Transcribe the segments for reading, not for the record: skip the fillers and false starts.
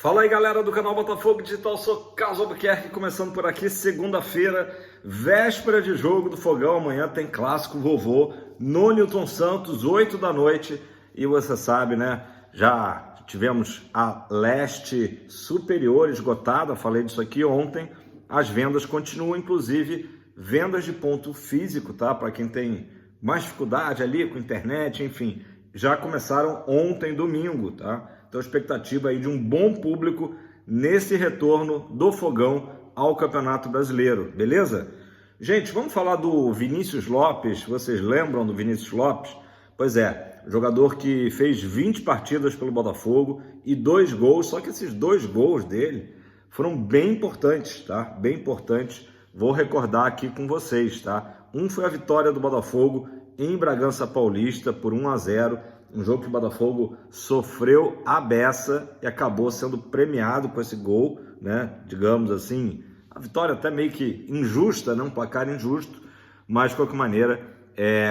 Fala aí, galera do canal Botafogo Digital, sou Carlos Albuquerque, começando por aqui, segunda-feira, véspera de jogo do Fogão. Amanhã tem clássico vovô no Newton Santos, 8 da noite, e você sabe, né, já tivemos a leste superior esgotada, falei disso aqui ontem. As vendas continuam, inclusive vendas de ponto físico, tá, para quem tem mais dificuldade ali com internet, enfim, já começaram ontem, domingo, tá? Então, expectativa aí de um bom público nesse retorno do Fogão ao Campeonato Brasileiro, beleza? Gente, vamos falar do Vinícius Lopes. Vocês lembram do Vinícius Lopes? Pois é, jogador que fez 20 partidas pelo Botafogo e 2 gols, só que esses 2 gols dele foram bem importantes, tá? Bem importantes. Vou recordar aqui com vocês, tá? Um foi a vitória do Botafogo em Bragança Paulista por 1-0, um jogo que o Botafogo sofreu a beça e acabou sendo premiado com esse gol, né? Digamos assim, a vitória até meio que injusta, né? Um placar injusto, mas de qualquer maneira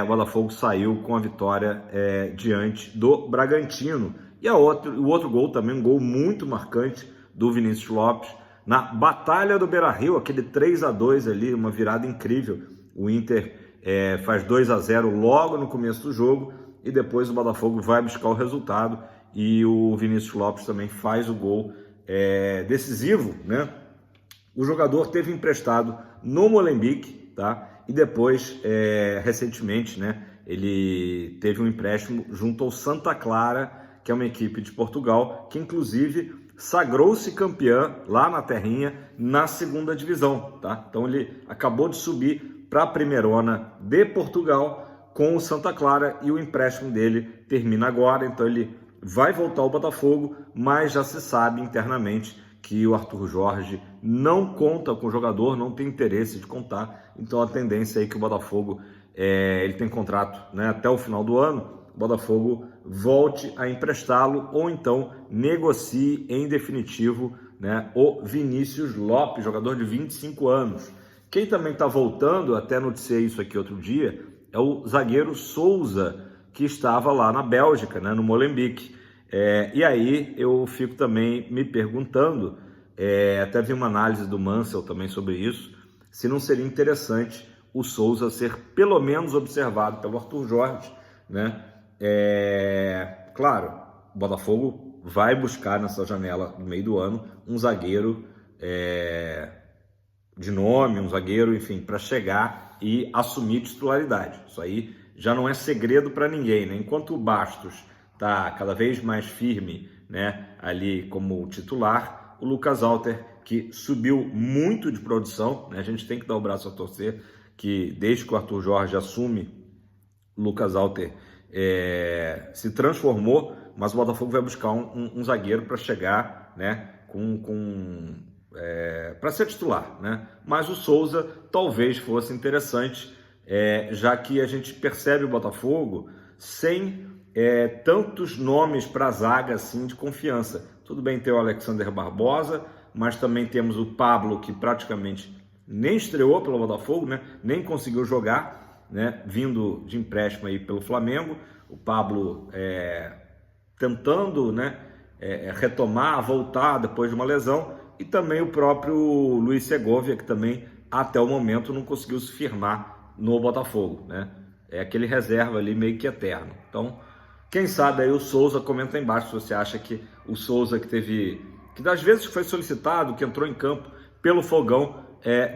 o Botafogo saiu com a vitória diante do Bragantino. E o outro gol também, um gol muito marcante do Vinícius Lopes, na Batalha do Beira-Rio, aquele 3-2 ali, uma virada incrível. O Inter faz 2-0 logo no começo do jogo, e depois o Botafogo vai buscar o resultado e o Vinícius Lopes também faz o gol decisivo, né? O jogador teve emprestado no Molenbeek, tá? E depois, recentemente, né, ele teve um empréstimo junto ao Santa Clara, que é uma equipe de Portugal, que inclusive sagrou-se campeã lá na terrinha, na segunda divisão, tá? Então ele acabou de subir para a Primeirona de Portugal com o Santa Clara, e o empréstimo dele termina agora, então ele vai voltar ao Botafogo, mas já se sabe internamente que o Arthur Jorge não conta com o jogador, não tem interesse de contar, então a tendência é que o Botafogo, ele tem contrato, né, até o final do ano, o Botafogo volte a emprestá-lo, ou então negocie em definitivo, né, o Vinícius Lopes, jogador de 25 anos. Quem também está voltando, até noticiei isso aqui outro dia, é o zagueiro Souza, que estava lá na Bélgica, né, no Molenbeek. E aí eu fico também me perguntando, até vi uma análise do Mansell também sobre isso, se não seria interessante o Souza ser pelo menos observado pelo Arthur Jorge, né? Claro, o Botafogo vai buscar nessa janela do meio do ano um zagueiro de nome, um zagueiro, enfim, para chegar e assumir titularidade. Isso aí já não é segredo para ninguém, né? Enquanto o Bastos está cada vez mais firme, né, ali como titular, o Lucas Alter, que subiu muito de produção, né? A gente tem que dar o braço a torcer, que desde que o Arthur Jorge assume, o Lucas Alter se transformou, mas o Botafogo vai buscar um zagueiro para chegar, né, para ser titular, né? Mas o Souza talvez fosse interessante, já que a gente percebe o Botafogo sem tantos nomes para a zaga assim de confiança. Tudo bem ter o Alexander Barbosa, mas também temos o Pablo, que praticamente nem estreou pelo Botafogo, né? Nem conseguiu jogar, né? Vindo de empréstimo aí pelo Flamengo. O Pablo tentando, né, retomar, voltar depois de uma lesão. E também o próprio Luiz Segovia, que também até o momento não conseguiu se firmar no Botafogo, né? É aquele reserva ali meio que eterno. Então, quem sabe aí o Souza, comenta aí embaixo se você acha que o Souza que das vezes que foi solicitado, que entrou em campo pelo Fogão,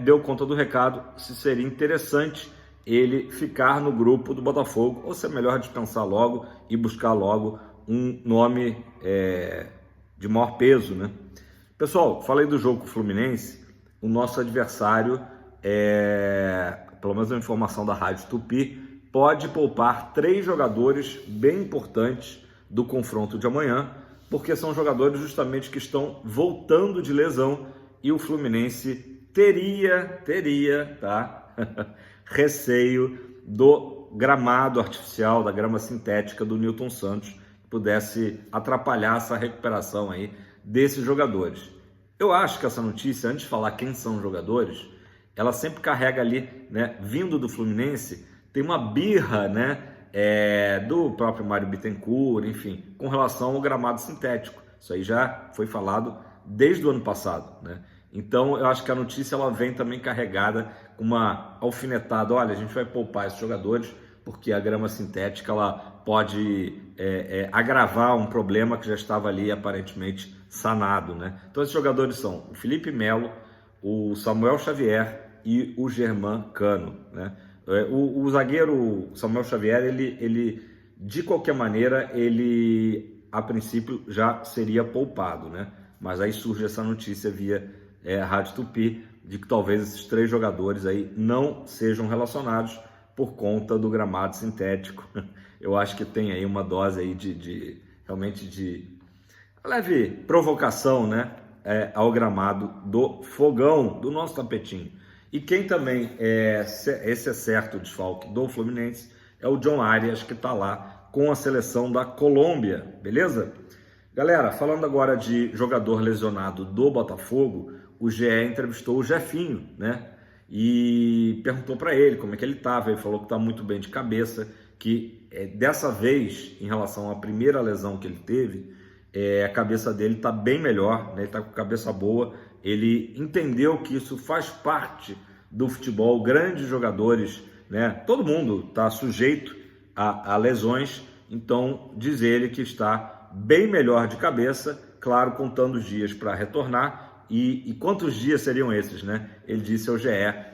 deu conta do recado, se seria interessante ele ficar no grupo do Botafogo, ou se é melhor dispensar logo e buscar logo um nome de maior peso, né? Pessoal, falei do jogo com o Fluminense. O nosso adversário, pelo menos a informação da Rádio Tupi, pode poupar 3 jogadores bem importantes do confronto de amanhã, porque são jogadores justamente que estão voltando de lesão, e o Fluminense teria, tá? receio do gramado artificial, da grama sintética do Newton Santos, que pudesse atrapalhar essa recuperação aí desses jogadores. Eu acho que essa notícia, antes de falar quem são os jogadores, ela sempre carrega ali, né, vindo do Fluminense, tem uma birra, né, do próprio Mário Bittencourt, enfim, com relação ao gramado sintético. Isso aí já foi falado desde o ano passado, né? Então eu acho que a notícia ela vem também carregada com uma alfinetada. Olha, a gente vai poupar esses jogadores porque a grama sintética ela pode agravar um problema que já estava ali aparentemente sanado, né? Então esses jogadores são o Felipe Melo, o Samuel Xavier e o Germán Cano, né? O zagueiro Samuel Xavier, ele de qualquer maneira, ele a princípio já seria poupado, né? Mas aí surge essa notícia via Rádio Tupi de que talvez esses 3 jogadores aí não sejam relacionados por conta do gramado sintético. Eu acho que tem aí uma dose aí realmente de leve provocação, né? Ao gramado do Fogão, do nosso tapetinho. E quem também esse é certo o desfalque do Fluminense, é o John Arias, que está lá com a seleção da Colômbia, beleza? Galera, falando agora de jogador lesionado do Botafogo, o GE entrevistou o Jefinho, né? E perguntou para ele como é que ele estava. Ele falou que está muito bem de cabeça, que dessa vez, em relação à primeira lesão que ele teve, a cabeça dele está bem melhor, né? Ele está com a cabeça boa. Ele entendeu que isso faz parte do futebol. Grandes jogadores, né? Todo mundo está sujeito a lesões. Então, diz ele que está bem melhor de cabeça, claro, contando os dias para retornar. E quantos dias seriam esses, né? Ele disse ao GE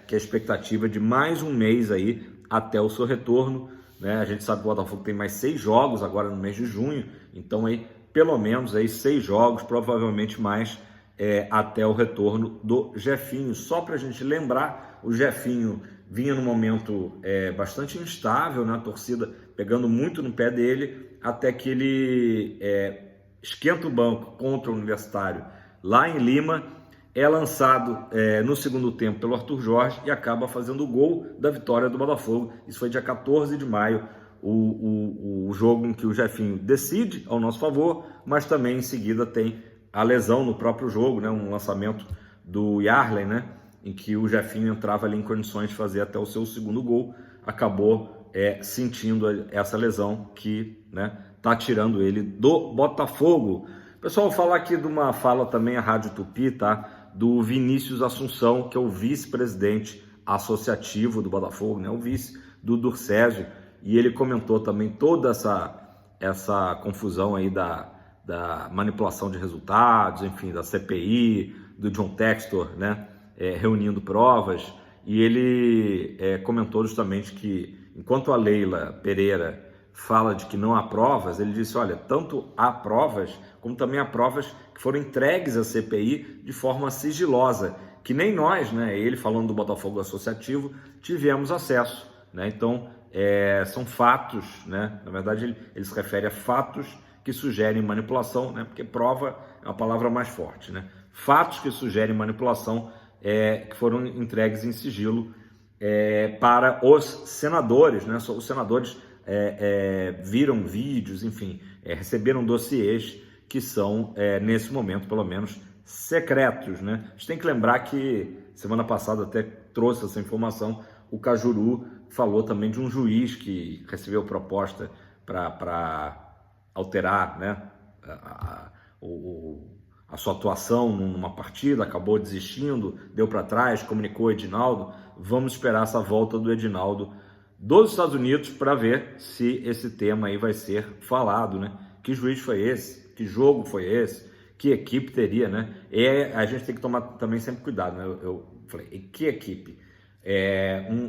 que a expectativa é de mais um mês aí até o seu retorno, né? A gente sabe que o Botafogo tem mais 6 jogos agora no mês de junho, então aí pelo menos aí 6 jogos, provavelmente mais até o retorno do Jefinho. Só para a gente lembrar, o Jefinho vinha num momento bastante instável, né? A torcida pegando muito no pé dele, até que ele esquenta o banco contra o Universitário lá em Lima, é lançado no segundo tempo pelo Arthur Jorge e acaba fazendo o gol da vitória do Botafogo. Isso foi dia 14 de maio, o jogo em que o Jefinho decide ao nosso favor, mas também em seguida tem a lesão no próprio jogo, né? Um lançamento do Yarley, né? Em que o Jefinho entrava ali em condições de fazer até o seu segundo gol, acabou sentindo essa lesão que, né, tá tirando ele do Botafogo. Pessoal, vou falar aqui de uma fala também à Rádio Tupi, tá? Do Vinícius Assunção, que é o vice-presidente associativo do Botafogo, né? O vice do Durcésio, e ele comentou também toda essa confusão aí da manipulação de resultados, enfim, da CPI, do John Textor, né? Reunindo provas, e ele comentou justamente que enquanto a Leila Pereira fala de que não há provas, ele disse, olha, tanto há provas, como também há provas que foram entregues à CPI de forma sigilosa, que nem nós, né, ele falando do Botafogo Associativo, tivemos acesso, né? Então, são fatos, né? Na verdade, ele se refere a fatos que sugerem manipulação, né? Porque prova é uma palavra mais forte, né? Fatos que sugerem manipulação que foram entregues em sigilo para os senadores, né? Os senadores viram vídeos, enfim, receberam dossiês que são, nesse momento, pelo menos, secretos, né? A gente tem que lembrar que, semana passada até trouxe essa informação, o Cajuru falou também de um juiz que recebeu proposta para alterar, né, a sua atuação numa partida, acabou desistindo, deu para trás, comunicou o Edinaldo. Vamos esperar essa volta do Edinaldo dos Estados Unidos para ver se esse tema aí vai ser falado, né? Que juiz foi esse? Que jogo foi esse? Que equipe teria, né? E a gente tem que tomar também sempre cuidado, né? Eu falei, que equipe?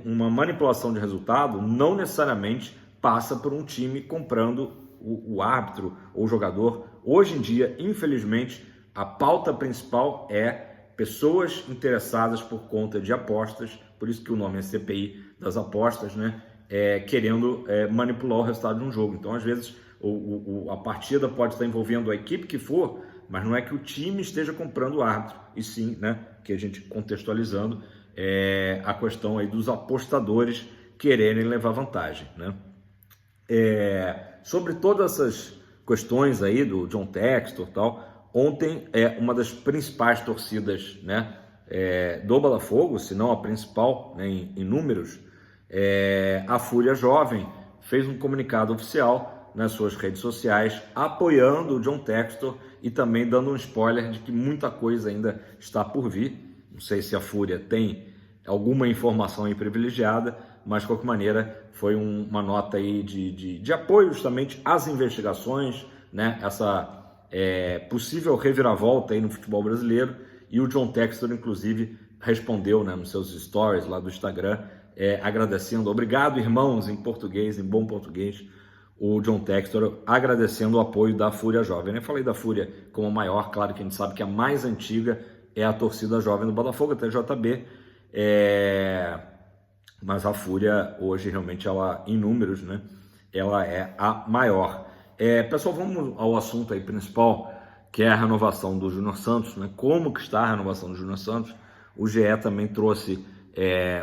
Uma manipulação de resultado não necessariamente passa por um time comprando o árbitro ou o jogador. Hoje em dia, infelizmente, a pauta principal é pessoas interessadas por conta de apostas, por isso que o nome é CPI das apostas, né? Querendo manipular o resultado de um jogo. Então, às vezes, a partida pode estar envolvendo a equipe que for, mas não é que o time esteja comprando o árbitro, e sim, né, que a gente contextualizando a questão aí dos apostadores quererem levar vantagem, né? Sobre todas essas questões aí do John Textor e tal, ontem uma das principais torcidas, né, do Botafogo, se não a principal, né, em números, a Fúria Jovem fez um comunicado oficial nas suas redes sociais, apoiando o John Textor e também dando um spoiler de que muita coisa ainda está por vir. Não sei se a Fúria tem alguma informação aí privilegiada, mas de qualquer maneira foi uma nota aí de apoio justamente às investigações, né? Essa possível reviravolta aí no futebol brasileiro, e o John Textor inclusive respondeu, né, nos seus stories lá do Instagram, agradecendo, obrigado irmãos, em português, em bom português, o John Textor agradecendo o apoio da Fúria Jovem. Eu falei da Fúria como a maior, claro que a gente sabe que a mais antiga é a torcida jovem do Botafogo, até JB, mas a Fúria hoje realmente, ela em números, né, ela é a maior. Pessoal, vamos ao assunto aí principal, que é a renovação do Júnior Santos, né? Como que está a renovação do Júnior Santos? O GE também trouxe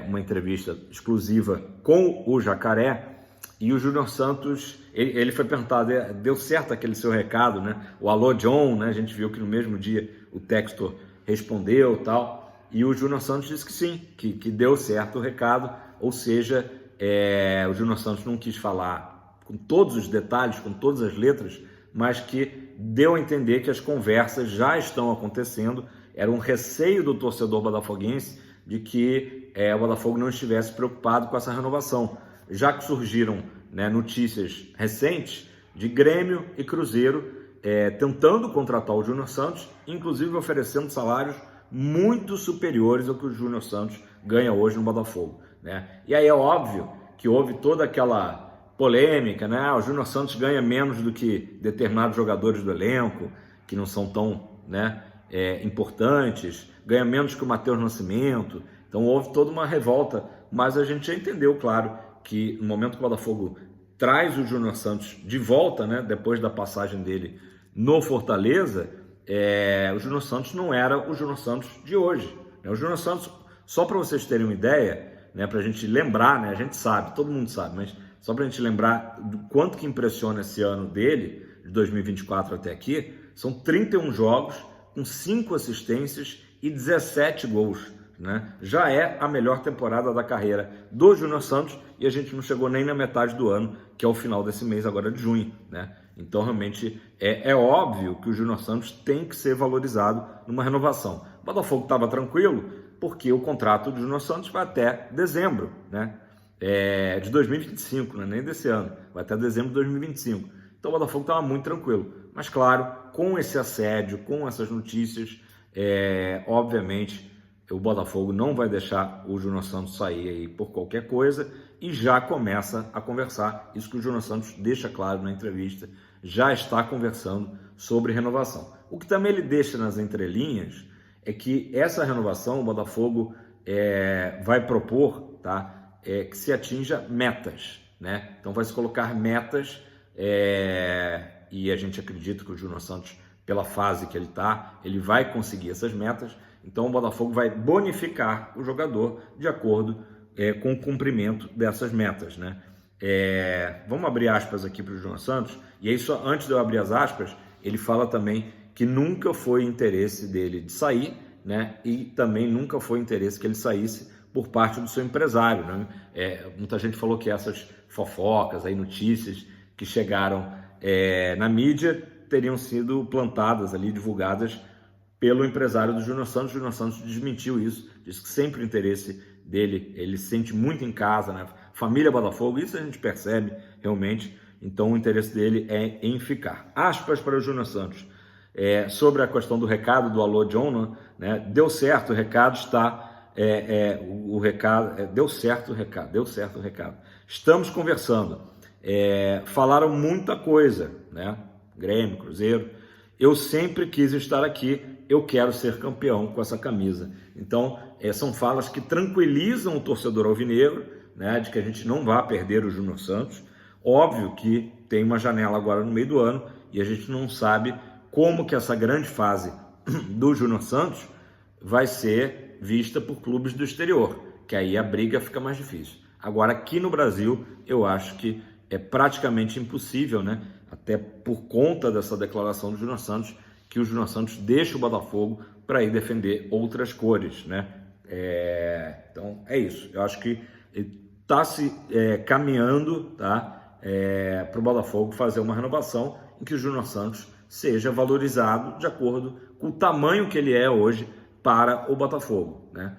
uma entrevista exclusiva com o Jacaré, e o Júnior Santos, ele foi perguntado, deu certo aquele seu recado, né? O alô John, né? A gente viu que no mesmo dia o Textor respondeu e tal, e o Júnior Santos disse que sim, que deu certo o recado, ou seja, o Júnior Santos não quis falar com todos os detalhes, com todas as letras, mas que deu a entender que as conversas já estão acontecendo. Era um receio do torcedor botafoguense de que o Botafogo não estivesse preocupado com essa renovação, já que surgiram, né, notícias recentes de Grêmio e Cruzeiro tentando contratar o Júnior Santos, inclusive oferecendo salários muito superiores ao que o Júnior Santos ganha hoje no Botafogo, né? E aí é óbvio que houve toda aquela polêmica, né? O Júnior Santos ganha menos do que determinados jogadores do elenco, que não são tão, né, importantes, ganha menos que o Matheus Nascimento. Então houve toda uma revolta, mas a gente já entendeu, claro, que no momento que o Botafogo traz o Júnior Santos de volta, né, depois da passagem dele no Fortaleza, o Júnior Santos não era o Júnior Santos de hoje, né? O Júnior Santos, só para vocês terem uma ideia, né, para a gente lembrar, né, a gente sabe, todo mundo sabe, mas só para a gente lembrar do quanto que impressiona esse ano dele, de 2024 até aqui, são 31 jogos, com 5 assistências e 17 gols, né? Já é a melhor temporada da carreira do Júnior Santos, e a gente não chegou nem na metade do ano, que é o final desse mês agora de junho, né? Então realmente é óbvio que o Júnior Santos tem que ser valorizado numa renovação. O Botafogo estava tranquilo porque o contrato do Júnior Santos vai até dezembro, né? De 2025, né? Nem desse ano, vai até dezembro de 2025. Então o Botafogo estava muito tranquilo, mas claro, com esse assédio, com essas notícias, obviamente o Botafogo não vai deixar o Júnior Santos sair aí por qualquer coisa, e já começa a conversar, isso que o Júnior Santos deixa claro na entrevista, já está conversando sobre renovação. O que também ele deixa nas entrelinhas é que essa renovação o Botafogo vai propor, tá? Que se atinja metas, né? Então vai se colocar metas, e a gente acredita que o Júnior Santos, pela fase que ele está, ele vai conseguir essas metas. Então o Botafogo vai bonificar o jogador de acordo com o cumprimento dessas metas, né? Vamos abrir aspas aqui para o Júnior Santos, e aí só antes de eu abrir as aspas, ele fala também que nunca foi interesse dele de sair, né? E também nunca foi interesse que ele saísse por parte do seu empresário, né? Muita gente falou que essas fofocas, aí, notícias que chegaram na mídia teriam sido plantadas ali, divulgadas pelo empresário do Júnior Santos. O Júnior Santos desmentiu isso, disse que sempre o interesse dele, ele se sente muito em casa, né? Família Botafogo, isso a gente percebe realmente. Então o interesse dele é em ficar. Aspas para o Júnior Santos, sobre a questão do recado do alô John, né? Deu certo, o recado está, o recado, deu certo o recado. Estamos conversando, falaram muita coisa, né? Grêmio, Cruzeiro, eu sempre quis estar aqui, eu quero ser campeão com essa camisa. Então, são falas que tranquilizam o torcedor alvinegro, né, de que a gente não vai perder o Júnior Santos. Óbvio que tem uma janela agora no meio do ano e a gente não sabe como que essa grande fase do Júnior Santos vai ser vista por clubes do exterior, que aí a briga fica mais difícil. Agora, aqui no Brasil, eu acho que é praticamente impossível, né, até por conta dessa declaração do Júnior Santos, que o Júnior Santos deixa o Botafogo para ir defender outras cores, né? Então é isso. Eu acho que está se caminhando, tá? para o Botafogo fazer uma renovação em que o Júnior Santos seja valorizado de acordo com o tamanho que ele é hoje para o Botafogo, né?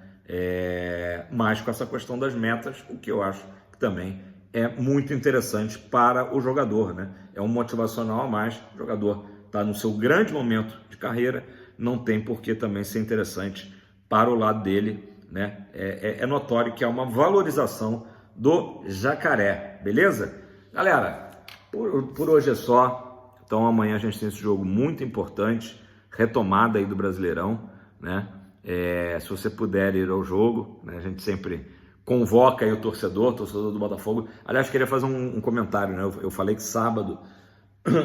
Mas com essa questão das metas, o que eu acho que também é muito interessante para o jogador, né? É um motivacional a mais, o jogador está no seu grande momento de carreira, não tem por que também ser interessante para o lado dele, né? É notório que há uma valorização do Jacaré, beleza? Galera, por hoje é só, então amanhã a gente tem esse jogo muito importante, retomada aí do Brasileirão, né? Se você puder ir ao jogo, né? A gente sempre convoca aí o torcedor do Botafogo. Aliás, queria fazer um comentário, né? Eu falei que sábado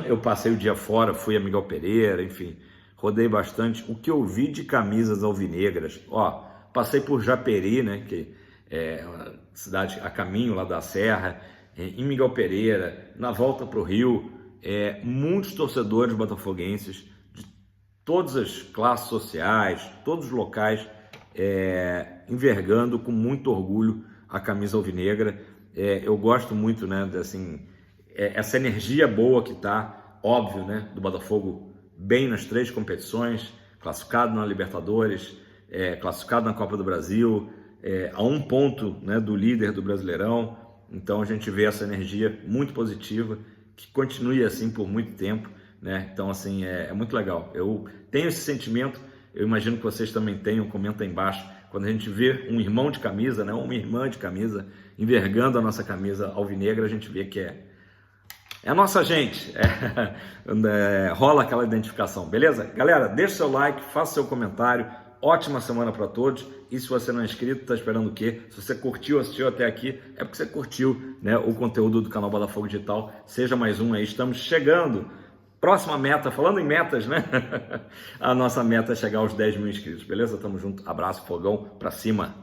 eu passei o dia fora, fui a Miguel Pereira, enfim, rodei bastante. O que eu vi de camisas alvinegras, ó, passei por Japeri, né? Que é uma cidade a caminho lá da Serra, em Miguel Pereira, na volta para o Rio, muitos torcedores botafoguenses de todas as classes sociais, todos os locais, envergando com muito orgulho a camisa alvinegra. Eu gosto muito, né, assim, essa energia boa que tá, óbvio, né, do Botafogo bem nas 3 competições, classificado na Libertadores, classificado na Copa do Brasil, a 1 ponto, né, do líder do Brasileirão. Então a gente vê essa energia muito positiva, que continue assim por muito tempo, né? Então assim, é muito legal. Eu tenho esse sentimento, eu imagino que vocês também tenham, comenta aí embaixo, quando a gente vê um irmão de camisa, né, uma irmã de camisa, envergando a nossa camisa alvinegra, a gente vê que é a nossa gente, rola aquela identificação, beleza? Galera, deixa seu like, faça seu comentário, ótima semana para todos. E se você não é inscrito, tá esperando o quê? Se você curtiu, assistiu até aqui, é porque você curtiu, né, o conteúdo do canal Botafogo Digital. Seja mais um aí, estamos chegando. Próxima meta, falando em metas, né? A nossa meta é chegar aos 10 mil inscritos, beleza? Tamo junto, abraço, fogão pra cima.